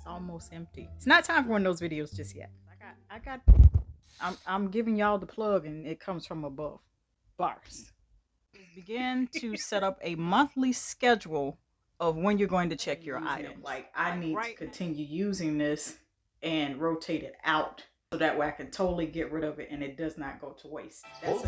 almost empty. It's not time for one of those videos just yet. I'm giving y'all the plug and it comes from above. Bars. Begin to set up a monthly schedule of when you're going to check your items. Like I need to continue using this and rotate it out so that way I can totally get rid of it and it does not go to waste. That's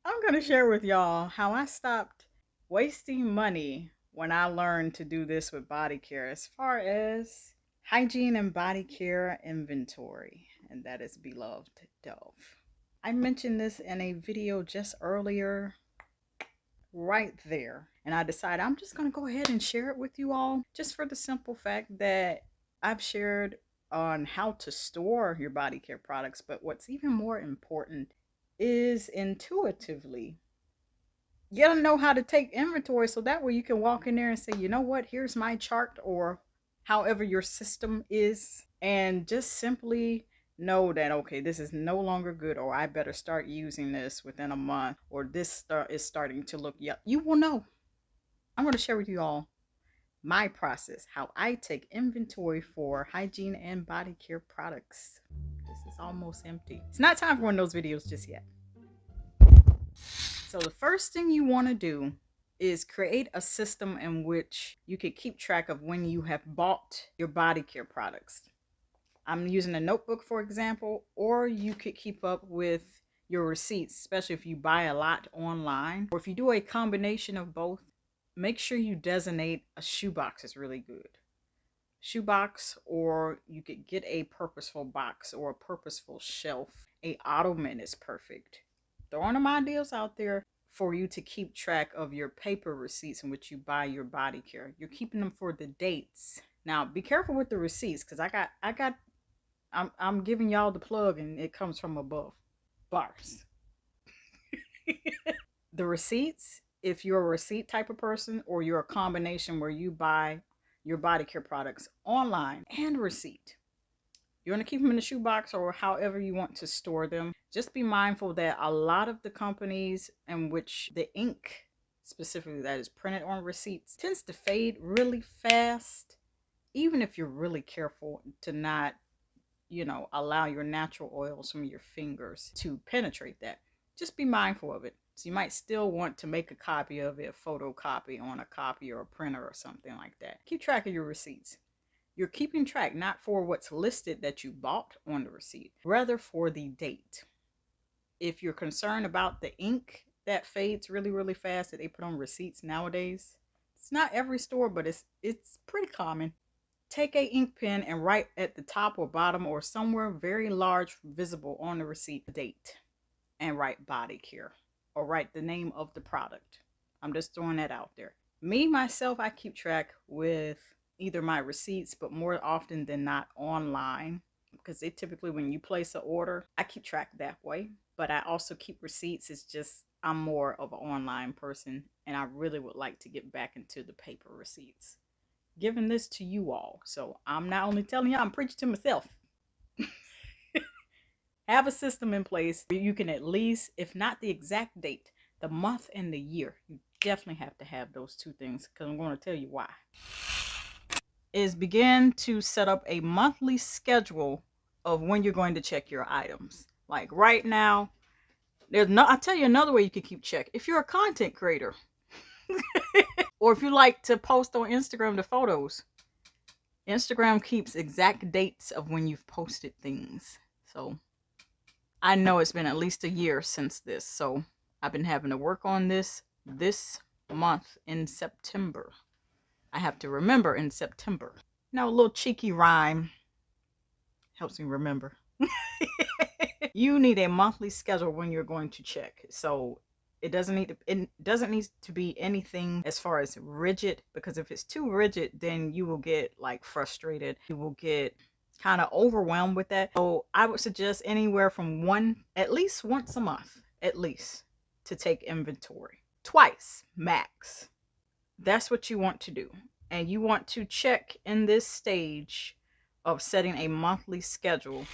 I'm going to share with y'all how I stopped wasting money when I learned to do this with body care as far as hygiene and body care inventory, and that is beloved Dove. I mentioned this in a video just earlier, right there, and I decided I'm just going to go ahead and share it with you all just for the simple fact that I've shared on how to store your body care products, but what's even more important is intuitively you gotta know how to take inventory so that way you can walk in there and say, you know what, here's my chart, or however your system is, and just simply know that, okay, this is no longer good, or I better start using this within a month, or this is starting to look, yep, you will know. I'm going to share with you all my process, how I take inventory for hygiene and body care products. This is almost empty. It's not time for one of those videos just yet. So the first thing you want to do is create a system in which you can keep track of when you have bought your body care products. I'm using a notebook, for example, or you could keep up with your receipts, especially if you buy a lot online, or if you do a combination of both. Make sure you designate a shoebox is really good. Shoebox, or you could get a purposeful box or a purposeful shelf. A ottoman is perfect. Throwing them ideas out there for you to keep track of your paper receipts in which you buy your body care. You're keeping them for the dates. Now, be careful with the receipts, because I'm giving y'all the plug and it comes from above. Bars. The receipts, if you're a receipt type of person, or you're a combination where you buy your body care products online and receipt, you want to keep them in the shoebox or however you want to store them. Just be mindful that a lot of the companies in which the ink specifically that is printed on receipts tends to fade really fast, even if you're really careful to not, allow your natural oils from your fingers to penetrate that. Just be mindful of it. So you might still want to make a copy of it, a photocopy on a copy or a printer or something like that. Keep track of your receipts. You're keeping track not for what's listed that you bought on the receipt, rather for the date. If you're concerned about the ink that fades really, really fast that they put on receipts nowadays, it's not every store, but it's pretty common. Take a ink pen and write at the top or bottom or somewhere very large visible on the receipt date, and write body care or write the name of the product. I'm just throwing that out there. Me, myself, I keep track with either my receipts, but more often than not online, because they typically, when you place an order, I keep track that way. But I also keep receipts. It's just I'm more of an online person, and I really would like to get back into the paper receipts. Giving this to you all, so I'm not only telling you, I'm preaching to myself. Have a system in place where you can at least, if not the exact date, the month and the year. You definitely have to have those two things, because I'm going to tell you why. Is begin to set up a monthly schedule of when you're going to check your items. Like right now, I'll tell you another way you can keep check. If you're a content creator, or if you like to post on Instagram the photos, Instagram keeps exact dates of when you've posted things. So I know it's been at least a year since this, so I've been having to work on this month in September. I have to remember in September. Now, a little cheeky rhyme helps me remember. You need a monthly schedule when you're going to check. So it doesn't need to be anything as far as rigid, because if it's too rigid, then you will get like frustrated. You will get kind of overwhelmed with that. So I would suggest anywhere from at least once a month, at least, to take inventory. twice max. That's what you want to do. And you want to check in this stage of setting a monthly schedule.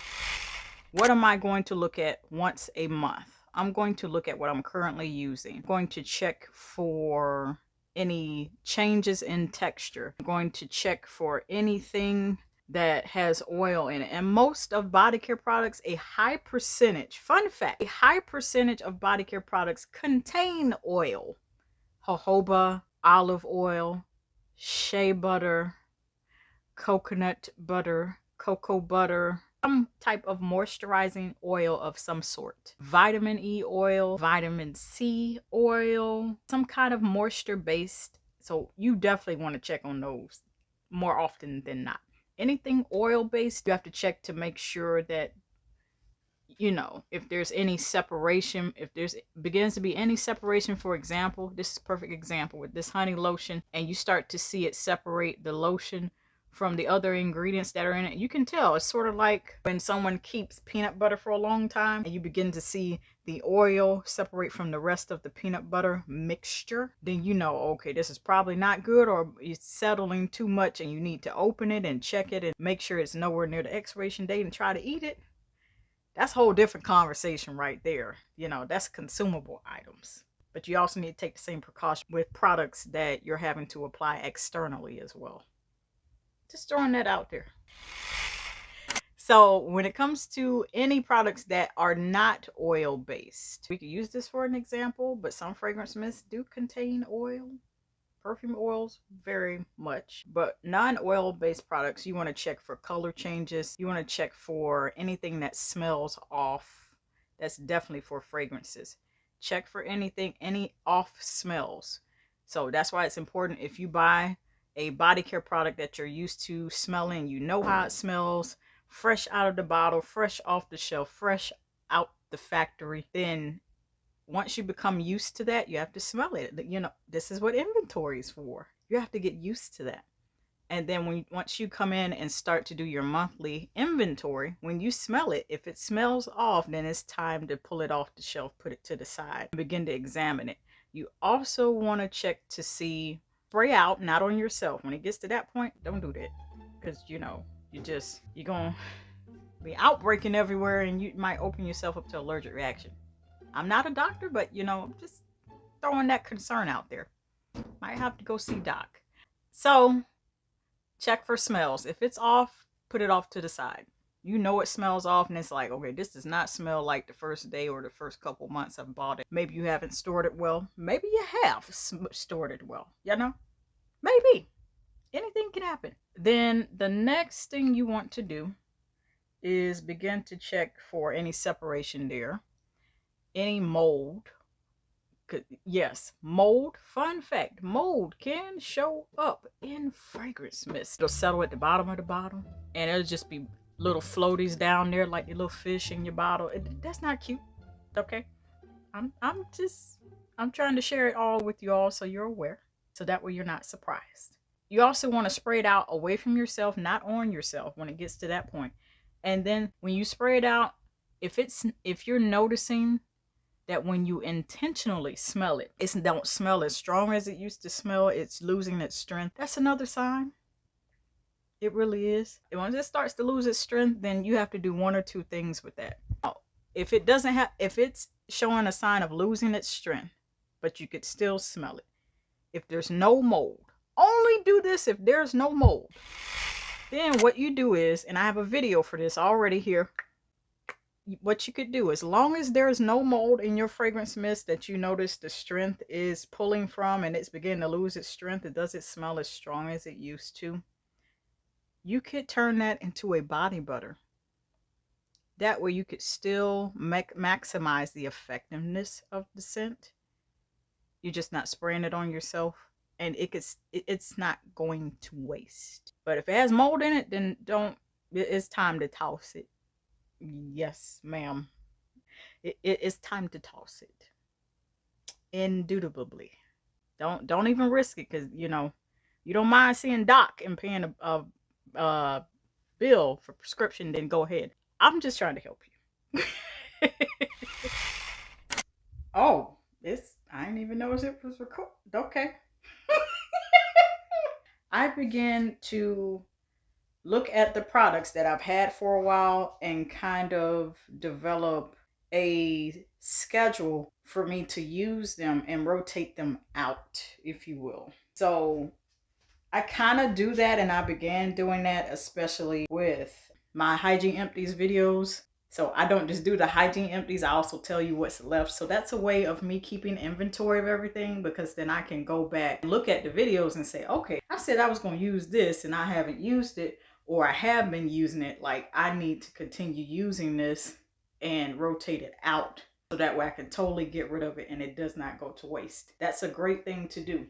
What am I going to look at once a month? I'm going to look at what I'm currently using. I'm going to check for any changes in texture. I'm going to check for anything that has oil in it. And most of body care products, a high percentage, fun fact, a high percentage of body care products contain oil. Jojoba, olive oil, shea butter, coconut butter, cocoa butter, some type of moisturizing oil of some sort. Vitamin E oil, vitamin C oil, some kind of moisture based. So you definitely want to check on those more often than not. Anything oil based, you have to check to make sure that, you know, if there's any separation, if there's begins to be any separation. For example, this is a perfect example with this honey lotion, and you start to see it separate the lotion from the other ingredients that are in it. You can tell. It's sort of like when someone keeps peanut butter for a long time and you begin to see the oil separate from the rest of the peanut butter mixture, then you know, okay, this is probably not good, or it's settling too much and you need to open it and check it and make sure it's nowhere near the expiration date and try to eat it. That's a whole different conversation right there. You know, that's consumable items. But you also need to take the same precaution with products that you're having to apply externally as well. Just throwing that out there. So when it comes to any products that are not oil based, we could use this for an example, but some fragrance mists do contain oil. Perfume oils, very much. But non-oil based products, you want to check for color changes. You want to check for anything that smells off. That's definitely for fragrances. Check for anything, any off smells. So that's why it's important, if you buy a body care product that you're used to smelling, you know how it smells, fresh out of the bottle, fresh off the shelf, fresh out the factory, then once you become used to that, you have to smell it. You know, this is what inventory is for. You have to get used to that. And then once you come in and start to do your monthly inventory, when you smell it, if it smells off, then it's time to pull it off the shelf, put it to the side, and begin to examine it. You also want to check to see, spray out, not on yourself. When it gets to that point, don't do that. Because, you know, you're going to be outbreaking everywhere and you might open yourself up to allergic reaction. I'm not a doctor, but, you know, I'm just throwing that concern out there. Might have to go see doc. So, check for smells. If it's off, put it off to the side. You know it smells off and it's like, okay, this does not smell like the first day or the first couple months I've bought it. Maybe you haven't stored it well. Maybe you have stored it well, you know? Maybe. Anything can happen. Then the next thing you want to do is begin to check for any separation there. Any mold. Yes, mold. Fun fact, mold can show up in fragrance mist. It'll settle at the bottom of the bottle and it'll just be little floaties down there like your little fish in your bottle. That's not cute. Okay, I'm trying to share it all with you all so you're aware, so that way you're not surprised. You also want to spray it out away from yourself, not on yourself when it gets to that point. And then when you spray it out, if you're noticing that when you intentionally smell it, it don't smell as strong as it used to smell, it's losing its strength, that's another sign. It really is. And once it starts to lose its strength, then you have to do one or two things with that. If it's showing a sign of losing its strength, but you could still smell it, if there's no mold, only do this if there's no mold. Then what you do is, and I have a video for this already here, what you could do, as long as there's no mold in your fragrance mist that you notice the strength is pulling from and it's beginning to lose its strength, it doesn't smell as strong as it used to, you could turn that into a body butter. That way you could still maximize the effectiveness of the scent. You're just not spraying it on yourself, and it's not going to waste. But if it has mold in it, then it's time to toss it. Yes, ma'am. It's time to toss it. Indubitably. Don't even risk it, because, you know, you don't mind seeing doc and paying a bill for prescription, then go ahead. I'm just trying to help you. Oh, I didn't even notice it was recorded. Okay. I began to look at the products that I've had for a while and kind of develop a schedule for me to use them and rotate them out, if you will. So I kind of do that, and I began doing that especially with my hygiene empties videos. So I don't just do the hygiene empties, I also tell you what's left. So that's a way of me keeping inventory of everything, because then I can go back and look at the videos and say, okay, I said I was going to use this and I haven't used it, or I have been using it. Like, I need to continue using this and rotate it out so that way I can totally get rid of it and it does not go to waste. That's a great thing to do.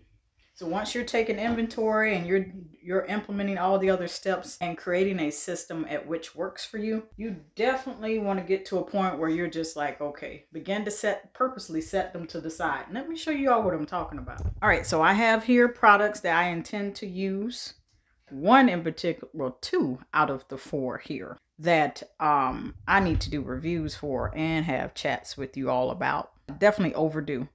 So once you're taking inventory and you're implementing all the other steps and creating a system at which works for you, you definitely want to get to a point where you're just like, okay, begin to purposely set them to the side. And let me show you all what I'm talking about. All right, so I have here products that I intend to use. One in particular, well, 2 out of the 4 here that I need to do reviews for and have chats with you all about. Definitely overdue.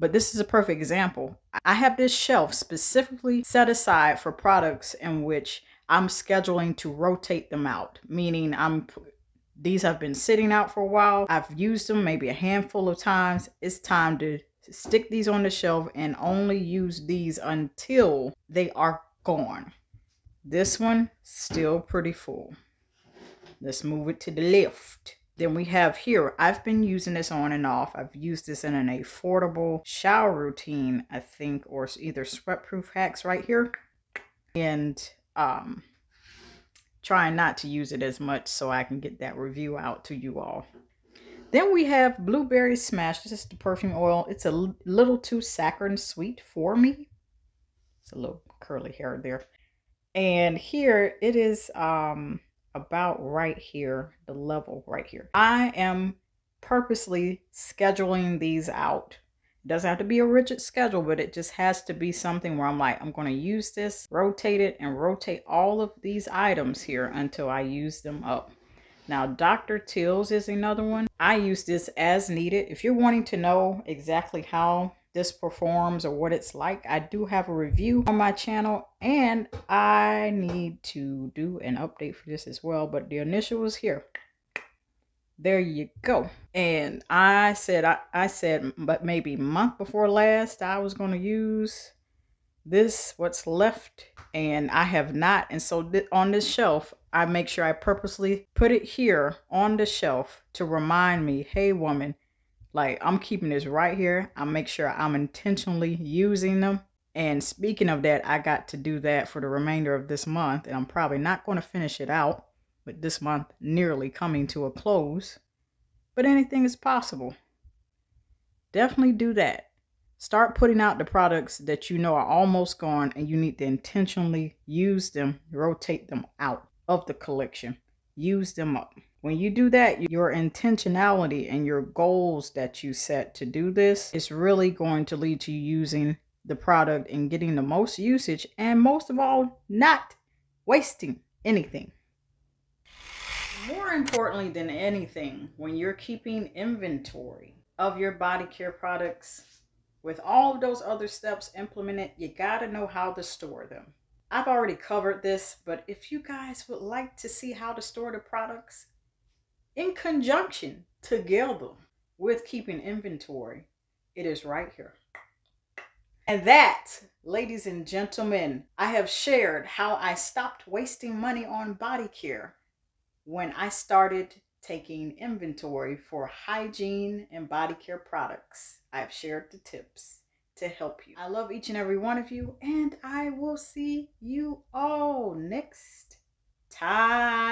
But this is a perfect example. I have this shelf specifically set aside for products in which I'm scheduling to rotate them out, meaning these have been sitting out for a while. I've used them maybe a handful of times. It's time to stick these on the shelf and only use these until they are gone. This one still pretty full. Let's move it to the left. Then we have here, I've been using this on and off. I've used this in an affordable shower routine, I think, or either sweat-proof hacks right here. And trying not to use it as much so I can get that review out to you all. Then we have Blueberry Smash. This is the perfume oil. It's a little too saccharine sweet for me. It's a little curly hair there. And here it is about right here, the level right here. I am purposely scheduling these out. It doesn't have to be a rigid schedule, but it just has to be something where I'm like, I'm going to use this, rotate it, and rotate all of these items here until I use them up. Now, Dr. Teal's is another one. I use this as needed. If you're wanting to know exactly how this performs or what it's like, I do have a review on my channel, and I need to do an update for this as well, but the initial was here. There you go. And I said but maybe month before last I was going to use this, what's left, and I have not. And so on this shelf, I make sure I purposely put it here on the shelf to remind me, hey woman, like, I'm keeping this right here. I make sure I'm intentionally using them. And speaking of that, I got to do that for the remainder of this month. And I'm probably not going to finish it out with this month nearly coming to a close. But anything is possible. Definitely do that. Start putting out the products that you know are almost gone and you need to intentionally use them, rotate them out of the collection. Use them up. When you do that, your intentionality and your goals that you set to do this is really going to lead to you using the product and getting the most usage, and most of all, not wasting anything. More importantly than anything, when you're keeping inventory of your body care products, with all of those other steps implemented, you gotta know how to store them. I've already covered this, but if you guys would like to see how to store the products in conjunction together with keeping inventory, it is right here. And that, ladies and gentlemen, I have shared how I stopped wasting money on body care when I started taking inventory for hygiene and body care products. I've shared the tips to help you. I love each and every one of you, and I will see you all next time.